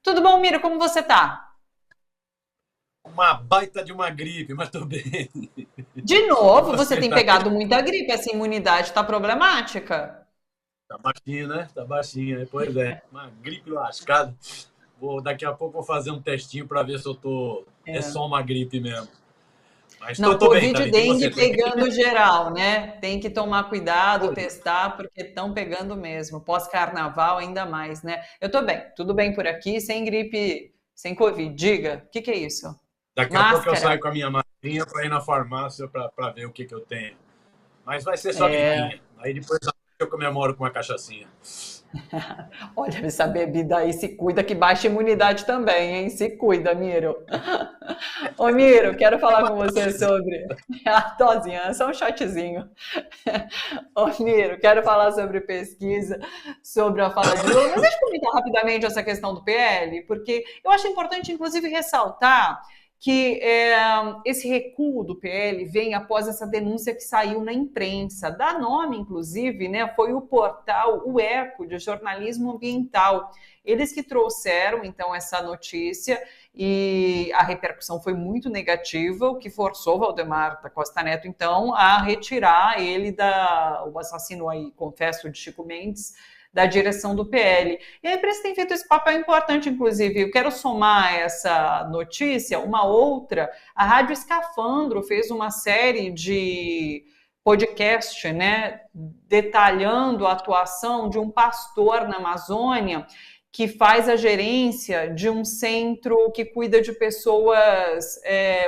Tudo bom, Miro? Como você tá? Uma baita de uma gripe, mas tô bem. De E novo, você você, tem tá bem? pegado muita gripe, essa imunidade tá problemática. Tá baixinho, né? Tá baixinho, né? Pois é. Uma gripe lascada. Daqui a pouco vou fazer um testinho para ver se eu tô. É É. só uma gripe mesmo. Mas Não, tô bem, Covid e Thalita. E você, dengue tem gripe? pegando geral, né? Tem que tomar cuidado, Olha, testar, porque estão pegando mesmo. Pós-carnaval, ainda mais, né? Eu tô bem, tudo bem por aqui, sem gripe, sem Covid. Diga, o que que é isso? daqui a pouco eu Máscara? saio com a minha madrinha para ir na farmácia para ver o que eu tenho. Mas vai ser só É, gripinha. Aí depois eu comemoro com uma cachaçinha. olha, essa bebida aí se cuida que baixa a imunidade também, hein? Se cuida, Miro. Ô, Miro, quero É falar uma com você tosezinha. sobre a tosinha, é só um shotzinho. Ô, Miro, quero falar sobre pesquisa, sobre a fala de Lula, mas deixa eu comentar rapidamente essa questão do PL, porque eu acho importante, inclusive, ressaltar que esse recuo do PL vem após essa denúncia que saiu na imprensa. Dá nome, inclusive, né, foi o portal O Eco, de jornalismo ambiental. Eles que trouxeram, então, essa notícia e a repercussão foi muito negativa, o que forçou Valdemar da Costa Neto, então, a retirar ele o assassino aí, confesso, de Chico Mendes, da direção do PL. E a imprensa tem feito esse papel importante, inclusive. Eu quero somar essa notícia, uma outra. A Rádio Escafandro fez uma série de podcast, né, detalhando a atuação de um pastor na Amazônia que faz a gerência de um centro que cuida de pessoas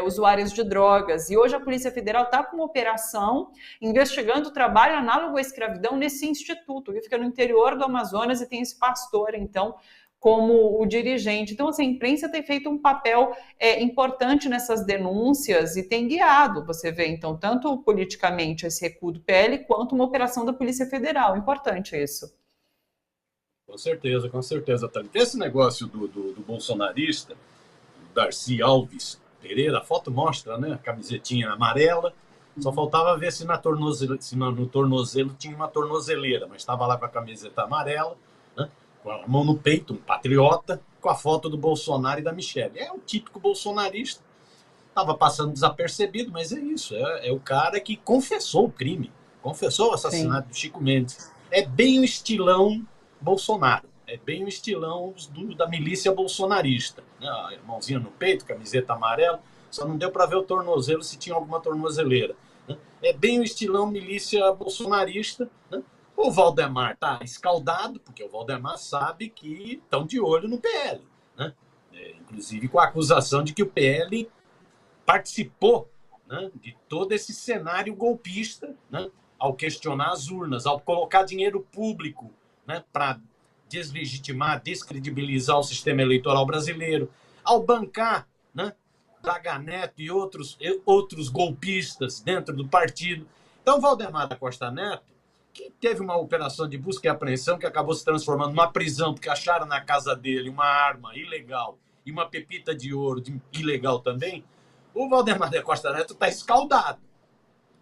usuárias de drogas. E hoje a Polícia Federal está com uma operação investigando o trabalho análogo à escravidão nesse instituto, que fica no interior do Amazonas e tem esse pastor, então, como o dirigente. Então, assim, a imprensa tem feito um papel importante nessas denúncias e tem guiado, você vê, então, tanto politicamente esse recuo do PL, quanto uma operação da Polícia Federal. Importante isso. Com certeza, Thalita. Esse negócio do bolsonarista, Darcy Alves Pereira, a foto mostra, né? A camisetinha amarela. Só faltava ver se, se no tornozelo tinha uma tornozeleira, mas estava lá com a camiseta amarela, né? Com a mão no peito, um patriota, com a foto do Bolsonaro e da Michelle. É o típico bolsonarista. Estava passando desapercebido, mas é isso. É o cara que confessou o crime, confessou o Sim. assassinato do Chico Mendes. É bem o estilão Bolsonaro. É bem o estilão da milícia bolsonarista. Né? A mãozinha no peito, camiseta amarela. Só não deu para ver o tornozelo se tinha alguma tornozeleira. Né? É bem o estilão milícia bolsonarista. Né? O Valdemar está escaldado, porque o Valdemar sabe que estão de olho no PL. Né? Inclusive com a acusação de que o PL participou, né, de todo esse cenário golpista, né, ao questionar as urnas, ao colocar dinheiro público, né, para deslegitimar, descredibilizar o sistema eleitoral brasileiro, ao bancar, né, Braga Neto e outros golpistas dentro do partido. Então, Valdemar da Costa Neto, que teve uma operação de busca e apreensão que acabou se transformando numa prisão, porque acharam na casa dele uma arma ilegal e uma pepita de ouro ilegal também, o Valdemar da Costa Neto está escaldado.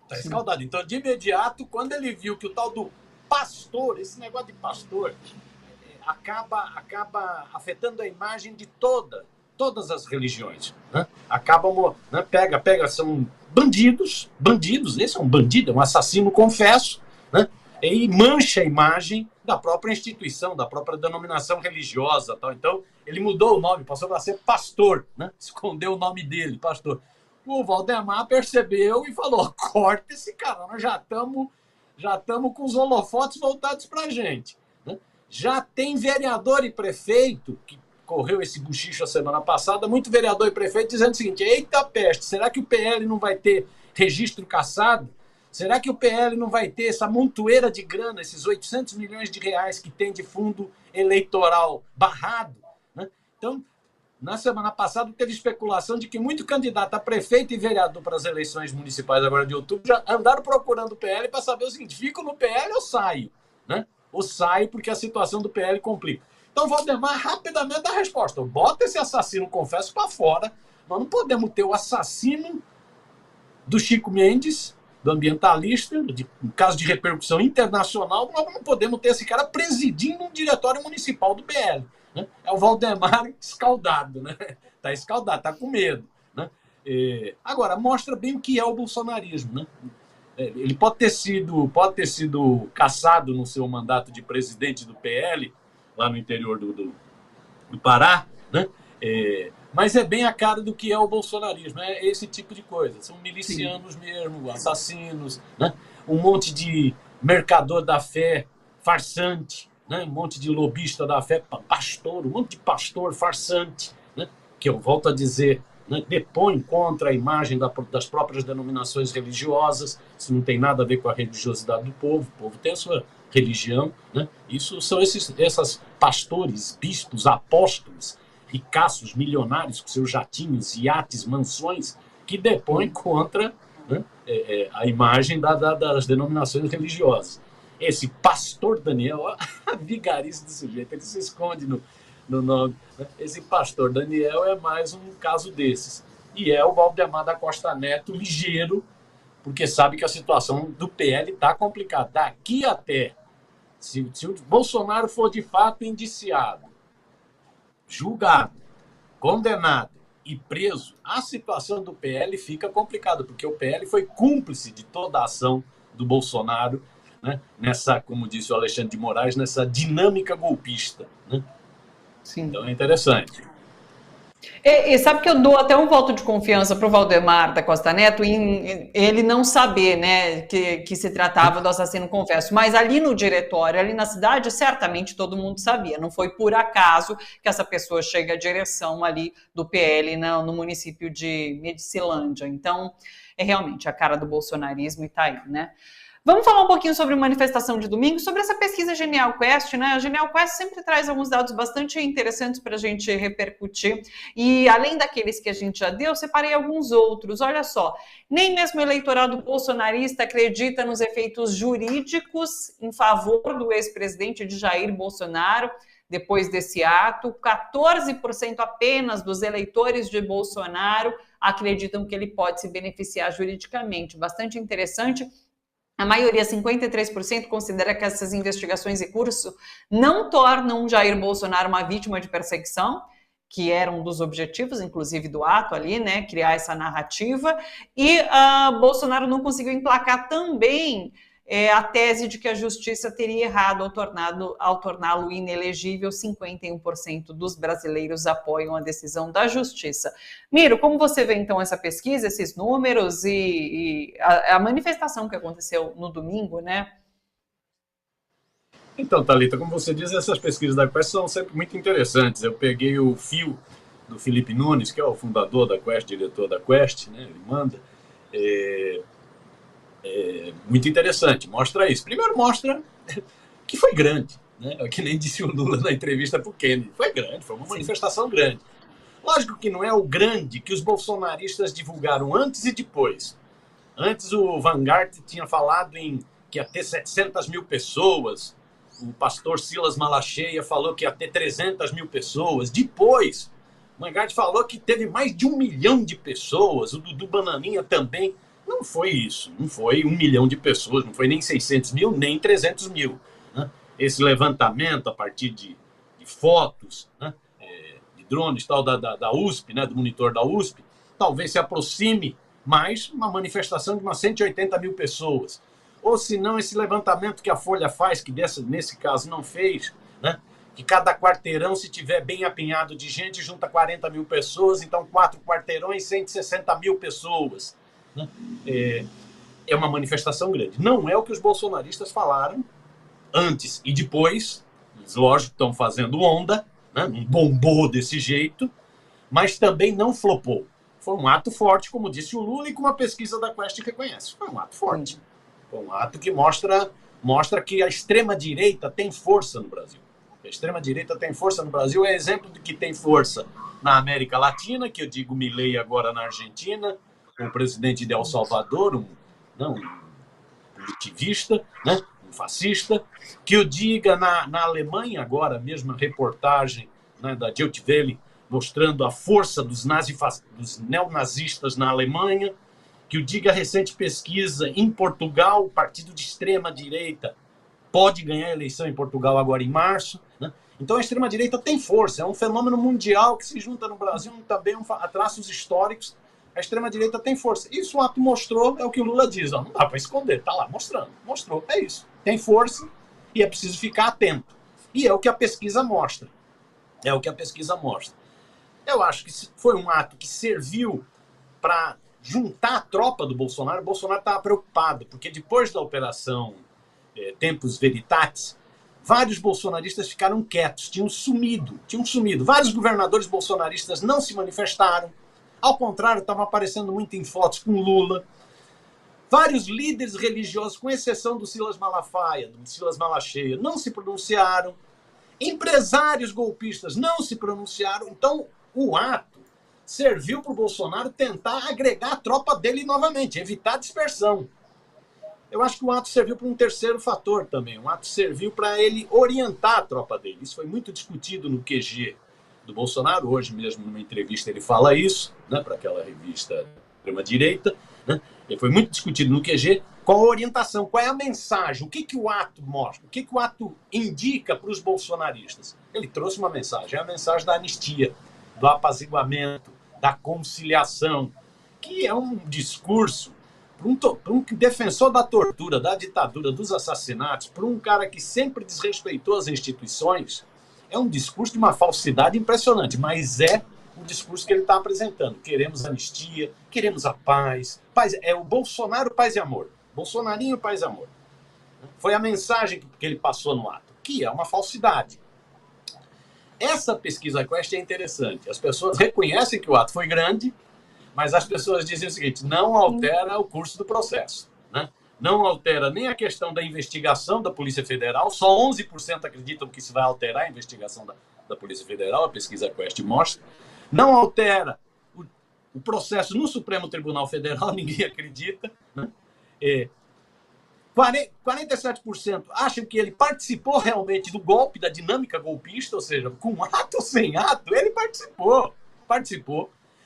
Está Sim. escaldado. Então, de imediato, quando ele viu que o tal do pastor, esse negócio de pastor, acaba afetando a imagem de todas as religiões. Né? Acabam, né? São bandidos, esse é um bandido, é um assassino, confesso, né? E mancha a imagem da própria instituição, da própria denominação religiosa. Tal. Então, ele mudou o nome, passou a ser pastor, né? Escondeu o nome dele, pastor. O Valdemar percebeu e falou: corta esse cara, nós já estamos com os holofotes voltados para a gente. Né? Já tem vereador e prefeito, que correu esse buchicho a semana passada, muito vereador e prefeito dizendo o seguinte: eita peste, será que o PL não vai ter registro cassado? Será que o PL não vai ter essa montoeira de grana, esses 800 milhões de reais que tem de fundo eleitoral barrado? Né? Então, na semana passada, teve especulação de que muito candidato a prefeito e vereador para as eleições municipais agora de outubro já andaram procurando o PL para saber o seguinte: fico no PL ou saio? Né? Ou saio porque a situação do PL complica. Então, Valdemar rapidamente dá a resposta: bota esse assassino, confesso, para fora. Nós não podemos ter o assassino do Chico Mendes, do ambientalista, um caso de repercussão internacional, nós não podemos ter esse cara presidindo um diretório municipal do PL. né? É o Valdemar escaldado, né? Está escaldado, está com medo. Né? Agora, mostra bem o que é o bolsonarismo. Né? Ele pode ter sido cassado no seu mandato de presidente do PL, lá no interior do Pará, né? Mas é bem a cara do que é o bolsonarismo, é esse tipo de coisa. São milicianos mesmo, assassinos, né? Um monte de mercador da fé farsante, né? Um monte de lobista da fé, pastor, um monte de pastor farsante, né? Que eu volto a dizer, né? Depõe contra a imagem das próprias denominações religiosas, isso não tem nada a ver com a religiosidade do povo, o povo tem a sua religião, né? Isso são esses pastores, bispos, apóstolos, ricaços, milionários, com seus jatinhos, iates, mansões, que depõem contra, né, a imagem das denominações religiosas. Esse pastor Daniel, a vigarice do sujeito, ele se esconde no nome. Né? Esse pastor Daniel é mais um caso desses. E é o Valdemar da Costa Neto ligeiro, porque sabe que a situação do PL está complicada. Daqui até, se o Bolsonaro for de fato indiciado, julgado, condenado e preso, a situação do PL fica complicada, porque o PL foi cúmplice de toda a ação do Bolsonaro, né, nessa, como disse o Alexandre de Moraes, nessa dinâmica golpista. Né? Sim. Então é interessante. E sabe que eu dou até um voto de confiança para o Valdemar da Costa Neto em ele não saber, né, que se tratava do assassino confesso, mas ali no diretório, ali na cidade, certamente todo mundo sabia, não foi por acaso que essa pessoa chega à direção ali do PL no município de Medicilândia, então é realmente a cara do bolsonarismo e tá aí, né? Vamos falar um pouquinho sobre manifestação de domingo, sobre essa pesquisa Genial Quest, né? A Genial Quest sempre traz alguns dados bastante interessantes para a gente repercutir. E além daqueles que a gente já deu, separei alguns outros. Olha só, nem mesmo o eleitorado bolsonarista acredita nos efeitos jurídicos em favor do ex-presidente de Jair Bolsonaro. Depois desse ato, 14% apenas dos eleitores de Bolsonaro acreditam que ele pode se beneficiar juridicamente. Bastante interessante. A maioria, 53%, considera que essas investigações em curso não tornam Jair Bolsonaro uma vítima de perseguição, que era um dos objetivos, inclusive, do ato ali, né, criar essa narrativa, e Bolsonaro não conseguiu emplacar também a tese de que a justiça teria errado ao torná-lo inelegível. 51% dos brasileiros apoiam a decisão da justiça. Miro, como você vê então essa pesquisa, esses números e a manifestação que aconteceu no domingo, né? Então, Thalita, como você diz, essas pesquisas da Quest são sempre muito interessantes. Eu peguei o fio do Felipe Nunes, que é o fundador da Quest, diretor da Quest, né? Ele manda. Muito interessante, mostra isso. Primeiro mostra que foi grande, né? Que nem disse o Lula na entrevista para o Kennedy. Foi grande, foi uma manifestação grande. Lógico que não é o grande que os bolsonaristas divulgaram antes e depois. Antes o Vanguard tinha falado que ia ter 700 mil pessoas, o pastor Silas Malacheia falou que ia ter 300 mil pessoas. Depois, o Vanguard falou que teve mais de 1 milhão de pessoas, o Dudu Bananinha também. Não foi isso, não foi 1 milhão de pessoas, não foi nem 600 mil, nem 300 mil. Né? Esse levantamento a partir de fotos, né? De drones tal, da USP, né? Do monitor da USP, talvez se aproxime mais uma manifestação de umas 180 mil pessoas. Ou se não, esse levantamento que a Folha faz, que nesse caso não fez, né? Que cada quarteirão, se tiver bem apinhado de gente, junta 40 mil pessoas, então 4 quarteirões, 160 mil pessoas. É uma manifestação grande. Não é o que os bolsonaristas falaram antes e depois. Eles, lógico, estão fazendo onda, né? Não bombou desse jeito, mas também não flopou. Foi um ato forte, como disse o Lula, e com uma pesquisa da Quest reconhece. Foi um ato forte. Foi um ato que mostra que a extrema-direita tem força no Brasil. A extrema-direita tem força no Brasil, é exemplo de que tem força na América Latina, que eu digo Milei agora na Argentina, o presidente de El Salvador, um punitivista, né? Um fascista, que eu diga na Alemanha agora, a mesma reportagem, né, da Deutsche Welle, mostrando a força dos neonazistas na Alemanha, que eu diga a recente pesquisa em Portugal, o partido de extrema-direita pode ganhar a eleição em Portugal agora em março, né? Então a extrema-direita tem força, é um fenômeno mundial que se junta no Brasil, também a traços históricos. A extrema-direita tem força. Isso o ato mostrou, é o que o Lula diz. Ó, não dá para esconder, está lá mostrando. Mostrou, é isso. Tem força e é preciso ficar atento. E é o que a pesquisa mostra. É o que a pesquisa mostra. Eu acho que foi um ato que serviu para juntar a tropa do Bolsonaro. O Bolsonaro estava preocupado, porque depois da operação Tempus Veritatis, vários bolsonaristas ficaram quietos, tinham sumido. Vários governadores bolsonaristas não se manifestaram. Ao contrário, estavam aparecendo muito em fotos com Lula. Vários líderes religiosos, com exceção do Silas Malafaia, do Silas Malacheia, não se pronunciaram. Empresários golpistas não se pronunciaram. Então, o ato serviu para o Bolsonaro tentar agregar a tropa dele novamente, evitar a dispersão. Eu acho que o ato serviu para um terceiro fator também. O ato serviu para ele orientar a tropa dele. Isso foi muito discutido no QG do Bolsonaro. Hoje mesmo, numa entrevista, ele fala isso, né, para aquela revista extrema-direita. Né? Ele foi muito discutido no QG. Qual a orientação, qual é a mensagem, o que o ato mostra, o que o ato indica para os bolsonaristas. Ele trouxe uma mensagem, é a mensagem da anistia, do apaziguamento, da conciliação, que é um discurso para um defensor da tortura, da ditadura, dos assassinatos, para um cara que sempre desrespeitou as instituições. É um discurso de uma falsidade impressionante, mas é o discurso que ele está apresentando. Queremos anistia, queremos a paz. É o Bolsonaro, paz e amor. Bolsonarinho, paz e amor. Foi a mensagem que ele passou no ato, que é uma falsidade. Essa pesquisa Quest é interessante. As pessoas reconhecem que o ato foi grande, mas as pessoas dizem o seguinte: não altera o curso do processo. Né? Não altera nem a questão da investigação da Polícia Federal, só 11% acreditam que isso vai alterar a investigação da Polícia Federal, a pesquisa Quest mostra. Não altera o processo no Supremo Tribunal Federal, ninguém acredita. Né? 47% acham que ele participou realmente do golpe, da dinâmica golpista, ou seja, com ato ou sem ato, ele participou.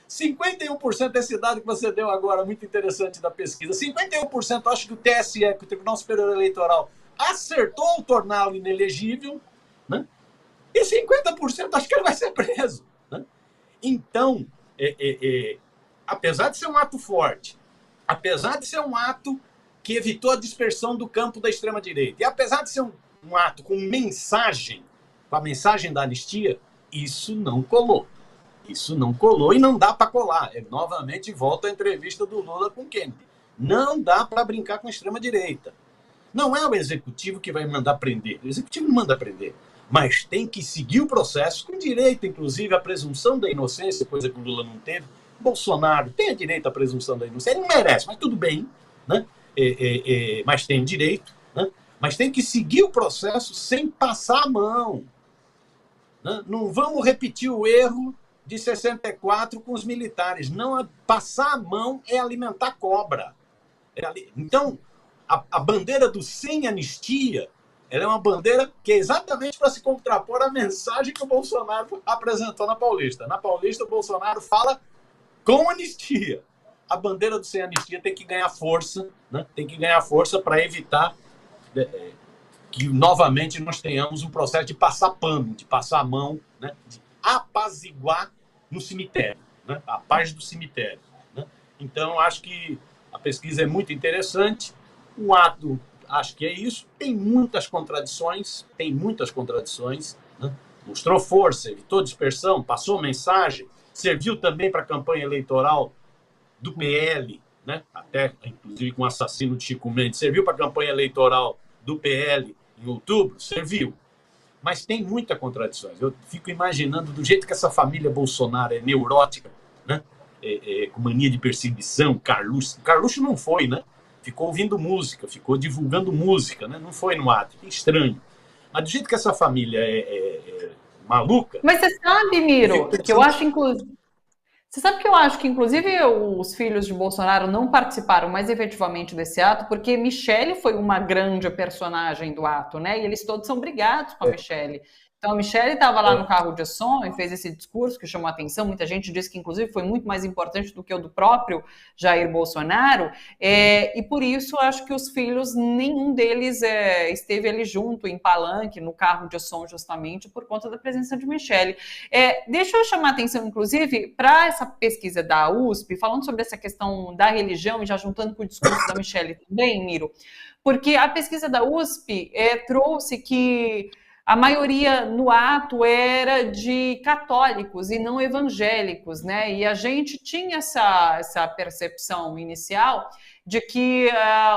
51%, esse dado que você deu agora, muito interessante da pesquisa, 51% acham que o TSE, que o Tribunal Superior Eleitoral, acertou ao torná-lo inelegível, né? E 50% acham que ele vai ser preso. Né? Então, apesar de ser um ato forte, apesar de ser um ato que evitou a dispersão do campo da extrema-direita, e apesar de ser um ato com mensagem, com a mensagem da anistia, isso não colou. Isso não colou e não dá para colar. Novamente volta a entrevista do Lula com Kennedy. Não dá para brincar com a extrema-direita. Não é o executivo que vai mandar prender. O executivo não manda prender. Mas tem que seguir o processo, com direito, inclusive, à presunção da inocência, coisa que o Lula não teve. Bolsonaro tem direito à presunção da inocência. Ele não merece, mas tudo bem. Né? Mas tem direito. Né? Mas tem que seguir o processo sem passar a mão. Né? Não vamos repetir o erro de 64 com os militares. Não, passar a mão é alimentar cobra. Então, a bandeira do sem anistia, ela é uma bandeira que é exatamente para se contrapor à mensagem que o Bolsonaro apresentou na Paulista. Na Paulista, o Bolsonaro fala com anistia. A bandeira do sem anistia tem que ganhar força, né? Tem que ganhar força para evitar que novamente nós tenhamos um processo de passar pano, de passar a mão, né? De apaziguar no cemitério, né? A paz do cemitério. Né? Então, acho que a pesquisa é muito interessante. O ato, acho que é isso. Tem muitas contradições, né? Mostrou força, evitou dispersão, passou mensagem, serviu também para a campanha eleitoral do PL, né? Até, inclusive, com o assassino de Chico Mendes, serviu para a campanha eleitoral do PL em outubro, serviu. Mas tem muitas contradições. Eu fico imaginando do jeito que essa família Bolsonaro é neurótica, né? Com mania de perseguição, Carluxo não foi, né? Ficou ouvindo música, ficou divulgando música, né? Não foi no ato, que estranho. Mas do jeito que essa família é maluca... Mas você sabe, Miro, que eu acho, inclusive... Você sabe que eu acho que, inclusive, os filhos de Bolsonaro não participaram mais efetivamente desse ato, porque Michele foi uma grande personagem do ato, né? E eles todos são brigados com a Michele. Então, a Michelle estava lá no carro de som e fez esse discurso que chamou a atenção. Muita gente disse que, inclusive, foi muito mais importante do que o do próprio Jair Bolsonaro. E, por isso, acho que os filhos, nenhum deles esteve ali junto, em palanque, no carro de som, justamente por conta da presença de Michelle. Deixa eu chamar a atenção, inclusive, para essa pesquisa da USP, falando sobre essa questão da religião e já juntando com o discurso da Michelle também, Miro, porque a pesquisa da USP trouxe que a maioria no ato era de católicos e não evangélicos, né? E a gente tinha essa percepção inicial de que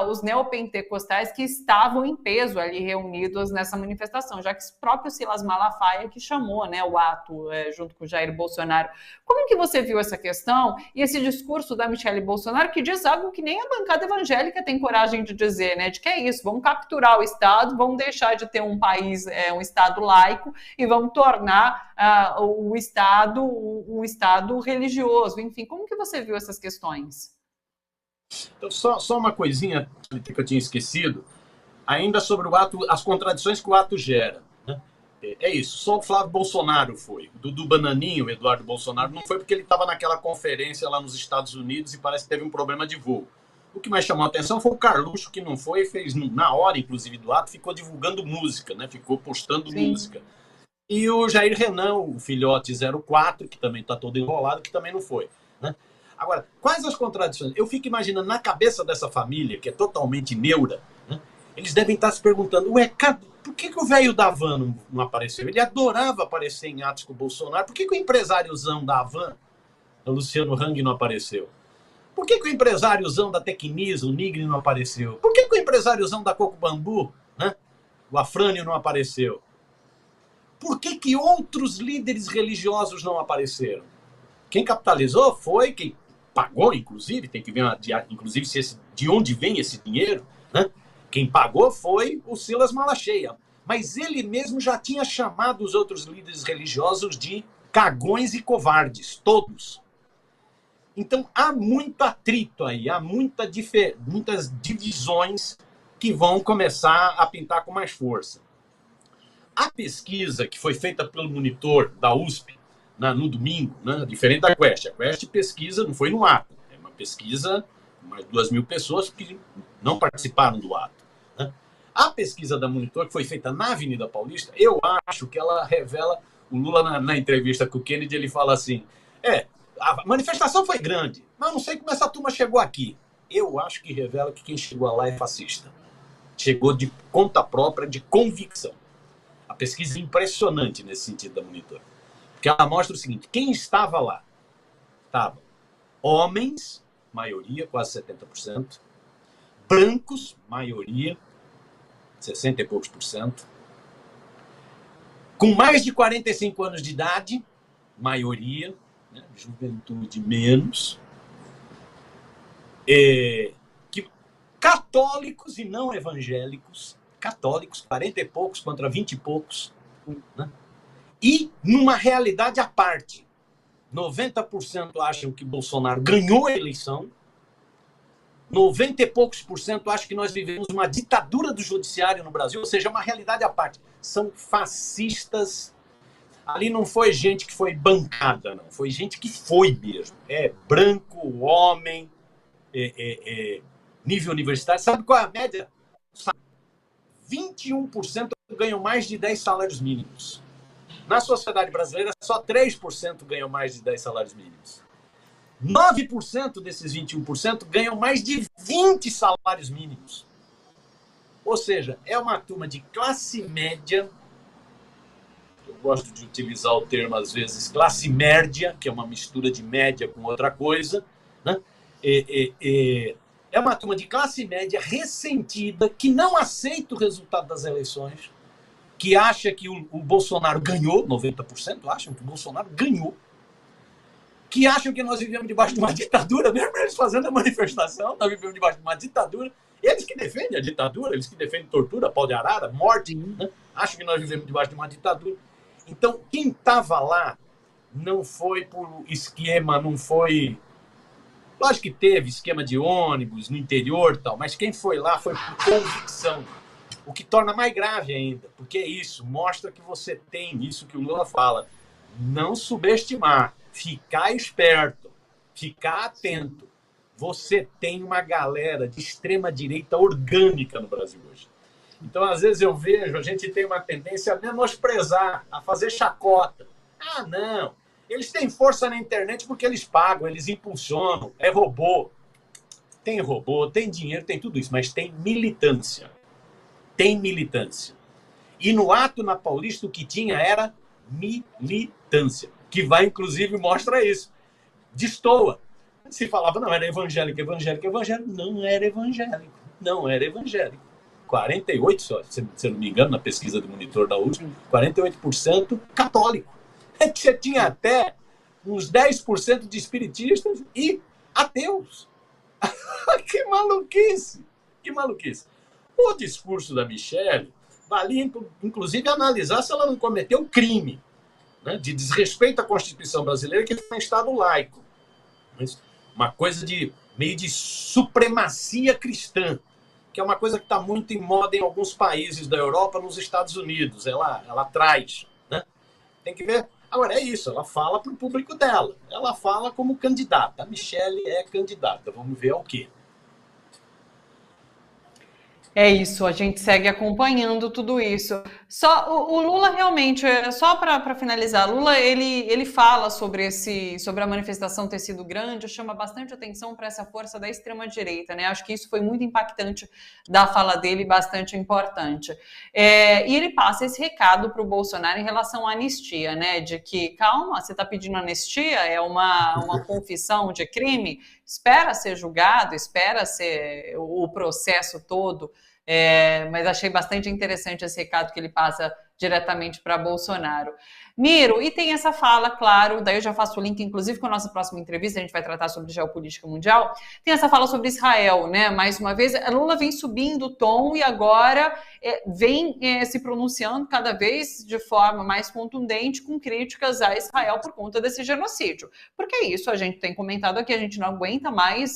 os neopentecostais que estavam em peso ali reunidos nessa manifestação, já que o próprio Silas Malafaia que chamou, né, o ato junto com o Jair Bolsonaro. Como que você viu essa questão e esse discurso da Michelle Bolsonaro que diz algo que nem a bancada evangélica tem coragem de dizer, né, de que é isso, vamos capturar o Estado, vamos deixar de ter um país, um Estado laico e vamos tornar o Estado um Estado religioso. Enfim, como que você viu essas questões? Então, só uma coisinha que eu tinha esquecido, ainda sobre o ato, as contradições que o ato gera. Né? É isso, só o Flávio Bolsonaro foi. O Dudu Bananinho, o Eduardo Bolsonaro, não foi porque ele estava naquela conferência lá nos Estados Unidos e parece que teve um problema de voo. O que mais chamou a atenção foi o Carluxo, que não foi, fez na hora, inclusive, do ato, ficou divulgando música, né? Ficou postando música. E o Jair Renan, o filhote 04, que também está todo enrolado, que também não foi. Né? Agora, quais as contradições? Eu fico imaginando na cabeça dessa família, que é totalmente neura, né? Eles devem estar se perguntando, por que o velho da Havan não apareceu? Ele adorava aparecer em atos com o Bolsonaro. Por que o empresáriozão da Havan, o Luciano Hang, não apareceu? Por que o empresáriozão da Tecnisa, o Nigri, não apareceu? Por que o empresáriozão da Coco Bambu, né, o Afrânio, não apareceu? Por que outros líderes religiosos não apareceram? Quem capitalizou foi quem pagou, inclusive, tem que ver inclusive de onde vem esse dinheiro, né? Quem pagou foi o Silas Malacheia. Mas ele mesmo já tinha chamado os outros líderes religiosos de cagões e covardes, todos. Então há muito atrito aí, há muitas divisões que vão começar a pintar com mais força. A pesquisa que foi feita pelo monitor da USP, no domingo, né, diferente da Quest. A Quest pesquisa, não foi no ato, é uma pesquisa, mais 2.000 pessoas que não participaram do ato. Né? A pesquisa da Monitor, que foi feita na Avenida Paulista, eu acho que ela revela, o Lula na entrevista com o Kennedy, ele fala assim, a manifestação foi grande, mas não sei como essa turma chegou aqui. Eu acho que revela que quem chegou lá é fascista. Chegou de conta própria, de convicção. A pesquisa é impressionante nesse sentido da Monitor. Porque ela mostra o seguinte, quem estava lá? Estavam homens, maioria, quase 70%, brancos, maioria, 60 e poucos por cento, com mais de 45 anos de idade, maioria, né, juventude menos, católicos e não evangélicos, católicos, 40 e poucos contra 20 e poucos, né? E numa realidade à parte, 90% acham que Bolsonaro ganhou a eleição, 90 e poucos por cento acham que nós vivemos uma ditadura do judiciário no Brasil, ou seja, uma realidade à parte. São fascistas. Ali não foi gente que foi bancada, não. Foi gente que foi mesmo. Branco, homem, nível universitário. Sabe qual é a média? 21% ganham mais de 10 salários mínimos. Na sociedade brasileira, só 3% ganham mais de 10 salários mínimos. 9% desses 21% ganham mais de 20 salários mínimos. Ou seja, é uma turma de classe média. Eu gosto de utilizar o termo, às vezes, classe média, que é uma mistura de média com outra coisa. Né? É uma turma de classe média ressentida, que não aceita o resultado das eleições, que acha que o Bolsonaro ganhou, 90% acham que o Bolsonaro ganhou, que acham que nós vivemos debaixo de uma ditadura, mesmo eles fazendo a manifestação, nós vivemos debaixo de uma ditadura, eles que defendem a ditadura, eles que defendem tortura, pau de arara, morte, né? Acham que nós vivemos debaixo de uma ditadura. Então, quem estava lá não foi por esquema, não foi... Lógico que teve esquema de ônibus no interior e tal, mas quem foi lá foi por convicção. O que torna mais grave ainda, porque é isso, mostra que você tem isso que o Lula fala, não subestimar, ficar esperto, ficar atento. Você tem uma galera de extrema-direita orgânica no Brasil hoje. Então, às vezes eu vejo, a gente tem uma tendência a menosprezar, a fazer chacota. Ah, não, eles têm força na internet porque eles pagam, eles impulsionam, é robô. Tem robô, tem dinheiro, tem tudo isso, mas tem militância. Tem militância. E no ato na Paulista o que tinha era militância, que vai, inclusive, mostra isso. Destoa. Se falava, não, era evangélico, evangélico, evangélico. Não era evangélico. Não era evangélico. 48%, se eu não me engano, na pesquisa do Monitor da última, 48% católico. É que você tinha até uns 10% de espiritistas e ateus. Que maluquice! Que maluquice! O discurso da Michelle valia, inclusive, analisar se ela não cometeu crime, né, de desrespeito à Constituição brasileira, que é um Estado laico. Mas uma coisa de meio de supremacia cristã, que é uma coisa que está muito em moda em alguns países da Europa, nos Estados Unidos. Ela traz. Né? Tem que ver. Agora, é isso, ela fala para o público dela. Ela fala como candidata. A Michelle é candidata. Vamos ver ao quê? É isso, a gente segue acompanhando tudo isso. Só o Lula realmente, só para finalizar, Lula ele fala sobre a manifestação ter sido grande, chama bastante atenção para essa força da extrema direita, né? Acho que isso foi muito impactante da fala dele, bastante importante. E ele passa esse recado para o Bolsonaro em relação à anistia, né? De que calma, você está pedindo anistia, é uma confissão de crime, espera ser julgado, espera ser o processo todo. Mas achei bastante interessante esse recado que ele passa diretamente para Bolsonaro. Miro, e tem essa fala, claro, daí eu já faço o link, inclusive, com a nossa próxima entrevista, a gente vai tratar sobre geopolítica mundial, tem essa fala sobre Israel, né? Mais uma vez, a Lula vem subindo o tom e agora vem se pronunciando cada vez de forma mais contundente com críticas a Israel por conta desse genocídio. Porque é isso, a gente tem comentado aqui, a gente não aguenta mais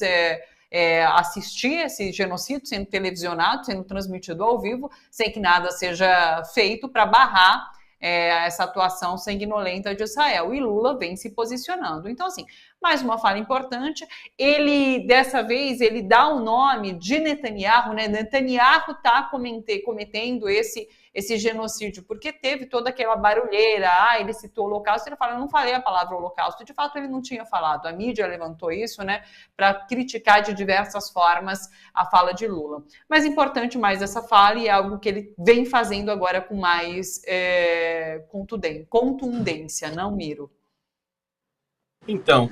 assistir esse genocídio sendo televisionado, sendo transmitido ao vivo, sem que nada seja feito para barrar essa atuação sanguinolenta de Israel. E Lula vem se posicionando. Então, assim, mais uma fala importante. Ele, dessa vez, ele dá o nome de Netanyahu, né? Netanyahu está cometendo esse genocídio, porque teve toda aquela barulheira, ele citou o Holocausto, ele fala, eu não falei a palavra Holocausto, de fato ele não tinha falado, a mídia levantou isso, né, para criticar de diversas formas a fala de Lula. Mas importante mais essa fala e é algo que ele vem fazendo agora com mais contundência, não, Miro? Então,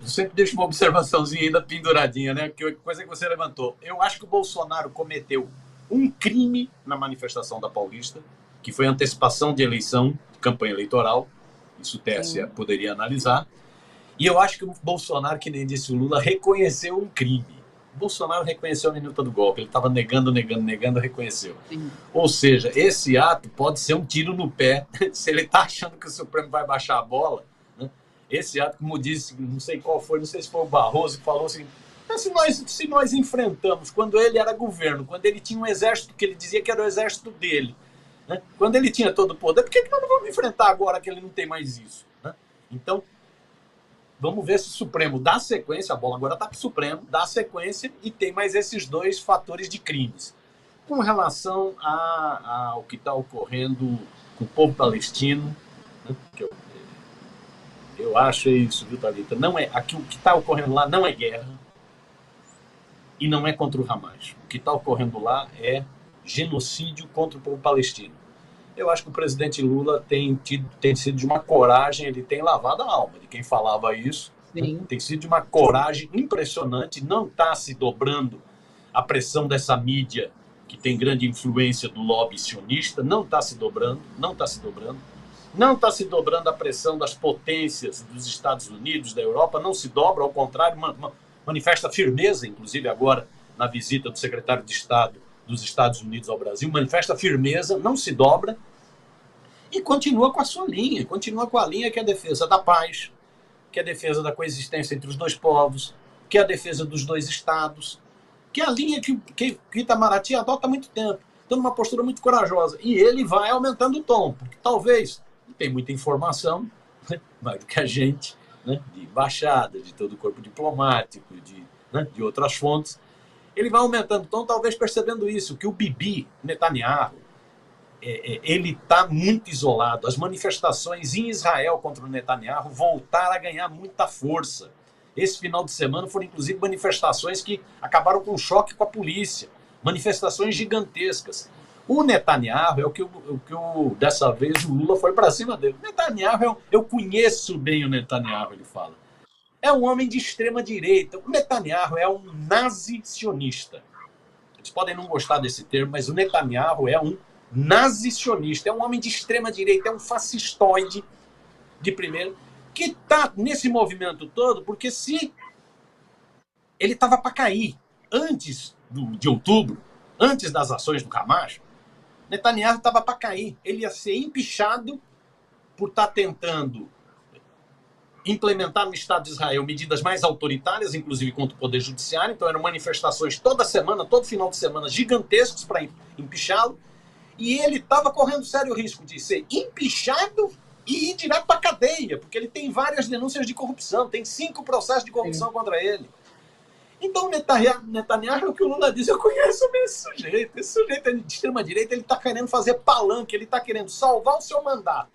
sempre deixo uma observaçãozinha ainda penduradinha, né? Que coisa que você levantou. Eu acho que o Bolsonaro cometeu um crime na manifestação da Paulista, que foi antecipação de eleição, de campanha eleitoral. Isso o TSE poderia analisar. E eu acho que o Bolsonaro, que nem disse o Lula, reconheceu um crime. O Bolsonaro reconheceu a minuta do golpe. Ele estava negando, reconheceu. Sim. Ou seja, esse ato pode ser um tiro no pé. Se ele está achando que o Supremo vai baixar a bola, né? Esse ato, como disse, não sei qual foi, não sei se foi o Barroso que falou assim, se nós enfrentamos, quando ele era governo, quando ele tinha um exército que ele dizia que era o exército dele, né? Quando ele tinha todo o poder, por que nós não vamos enfrentar agora que ele não tem mais isso? Né? Então, vamos ver se o Supremo dá sequência, a bola agora está para o Supremo, dá sequência e tem mais esses dois fatores de crimes. Com relação ao que está ocorrendo com o povo palestino, né? Que eu acho isso, viu, Thalita? Não é, aqui, o que está ocorrendo lá não é guerra e não é contra o Hamas. O que está ocorrendo lá é genocídio contra o povo palestino. Eu acho que o presidente Lula tem sido de uma coragem, ele tem lavado a alma de quem falava isso. Sim. Tem sido de uma coragem impressionante, não está se dobrando à pressão dessa mídia que tem grande influência do lobby sionista, não está se dobrando, não está se dobrando. Não está se dobrando a pressão das potências dos Estados Unidos, da Europa, não se dobra, ao contrário, manifesta firmeza, inclusive agora na visita do secretário de Estado dos Estados Unidos ao Brasil, manifesta firmeza, não se dobra e continua com a sua linha, continua com a linha que é a defesa da paz, que é a defesa da coexistência entre os dois povos, que é a defesa dos dois estados, que é a linha que Itamaraty adota há muito tempo. Então, numa postura muito corajosa. E ele vai aumentando o tom, porque talvez, tem muita informação, né, mais do que a gente, né, de embaixada, de todo o corpo diplomático, de outras fontes. Ele vai aumentando o tom, talvez percebendo isso, que o Bibi Netanyahu, ele está muito isolado. As manifestações em Israel contra o Netanyahu voltaram a ganhar muita força. Esse final de semana foram, inclusive, manifestações que acabaram com choque com a polícia. Manifestações gigantescas. O Netanyahu é o que dessa vez o Lula foi para cima dele. O Netanyahu, eu conheço bem o Netanyahu, ele fala. É um homem de extrema direita. O Netanyahu é um nazi-sionista. Eles podem não gostar desse termo, mas o Netanyahu é um nazi-sionista. É um homem de extrema direita, é um fascistoide de primeiro, que está nesse movimento todo, porque se ele estava para cair antes de outubro, antes das ações do Hamas, Netanyahu estava para cair. Ele ia ser empichado por estar tentando implementar no Estado de Israel medidas mais autoritárias, inclusive contra o Poder Judiciário. Então eram manifestações toda semana, todo final de semana, gigantescos para empichá-lo. E ele estava correndo sério risco de ser empichado e ir direto para a cadeia, porque ele tem várias denúncias de corrupção, tem 5 processos de corrupção contra ele. Então, Netanyahu, é o que o Lula diz, eu conheço esse sujeito é de extrema-direita, ele está querendo fazer palanque, ele está querendo salvar o seu mandato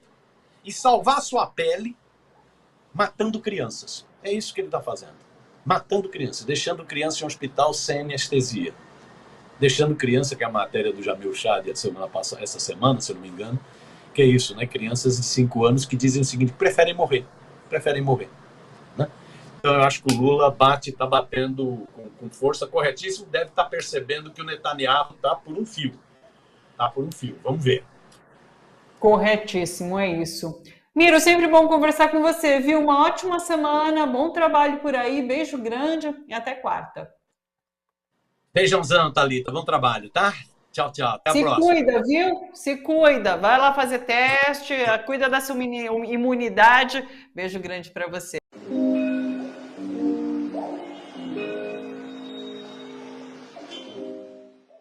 e salvar a sua pele matando crianças. É isso que ele está fazendo. Matando crianças, deixando criança em um hospital sem anestesia. Deixando criança, que é a matéria do Jamil Chad essa semana, se eu não me engano, que é isso, né? Crianças de 5 anos que dizem o seguinte, preferem morrer. Né? Então eu acho que o Lula está batendo com força, corretíssimo, deve estar percebendo que o Netanyahu está por um fio. Vamos ver. Corretíssimo, é isso. Miro, sempre bom conversar com você, viu? Uma ótima semana, bom trabalho por aí, beijo grande e até quarta. Beijãozão, Thalita, bom trabalho, tá? Tchau, até a próxima. Se cuida, viu? Se cuida, vai lá fazer teste, cuida da sua imunidade. Beijo grande para você.